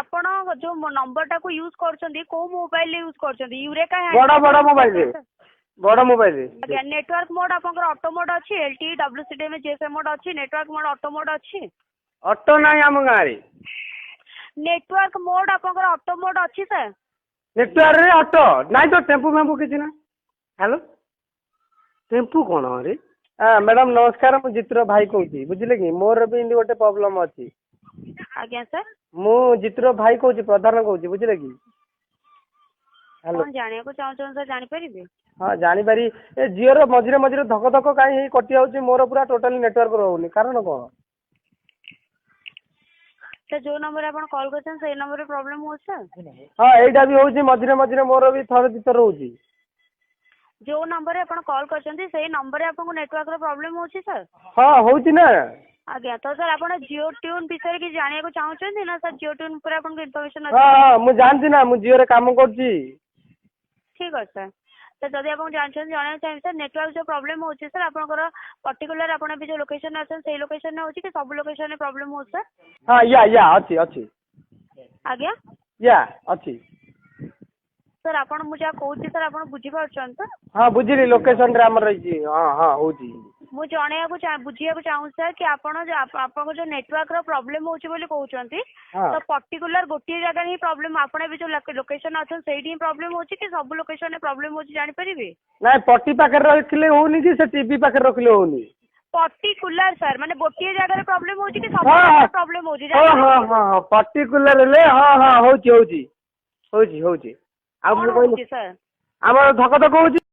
ଆପଣ जो नंबर टाको यूज करछंदी को मोबाइल यूज करछंदी यूरेका बड़ा मोबाइल रे बड़ा मोबाइल रे आज्ञा नेटवर्क मोड आपनकर ऑटो मोड अछि एलटी डब्ल्यूसीडी में जीएसएम मोड अछि नेटवर्क मोड ऑटो मोड अछि ऑटो नाही हम गाड़ी नेटवर्क मोड आपनकर ऑटो मोड अछि सर नेटवर्क रे ऑटो नाही तो टेम्पू मेम्पू किछि ना हेलो टेम्पू कोन रे मैडम नमस्कार मु जित्र भाई कहूची बुझिले कि मोर भी इंदी गोटे प्रॉब्लम अछि आज्ञा सर मु जित्र भाई कहूची प्रधान कहूची बुझिले कि हेलो कोन जानिया को चाहौ सर जानि परिबे हाँ जानी पारी ए जियो रो मझिरे मझिरे धक धक काई हे कटि जाउची मोर पूरा टोटली नेटवर्क रहउनी कारण कोन सर जो नंबर अपन कॉल करछन से नंबर रे प्रॉब्लम हो सर हाँ एटा भी होउची मझिरे मझिरे मोर भी थर दितर होउची जो नंबर रे अपन कॉल करछन से नंबर रे आपन को नेटवर्क रो प्रॉब्लम होची सर हाँ होउची ना आज्ञा तो सर अपन जियो ट्यून विषय की जानिया को चाहछन ना सर जियो ट्यून पर अपन को इन्फॉर्मेशन हाँ हाँ मु जानती ना मु जियो रे काम करची ठीक है सर तो जदि आप जानछन जाने चाहिए सर नेटवर्क जो प्रॉब्लम होची सर आपनकर पर्टिकुलर अपन भी जो लोकेशन अछन से लोकेशन ने होची कि सब लोकेशन ने प्रॉब्लम हो सर हाँ या अच्छी अच्छी आज्ञा या अच्छी सर आपन मुझे कहूची सर आपन बुझी पाछन सर हाँ बुझिली लोकेशन रे हमर रही हाँ हाँ होची मु जणेया को बुझिया को चाहू सर कि आपन जो आपन जो नेटवर्क रो प्रॉब्लम होची बोली कहउचंती हाँ तो पर्टिकुलर गोटे जगह ही प्रॉब्लम आपन भी जो लोकेशन अछन सेही ही प्रॉब्लम होची कि सब लोकेशन ने प्रॉब्लम होची जानि परिबे नाही पट्टी पाखे रखिले होनी कि से टीवी पाखे रखिले होनी पर्टिकुलर सर माने गोटे जगह रे प्रॉब्लम होची कि सब हाँ प्रॉब्लम होची हाँ हाँ हाँ पर्टिकुलर ले हाँ हाँ होची होची होची होची आ मु होची सर हमर धक धक होची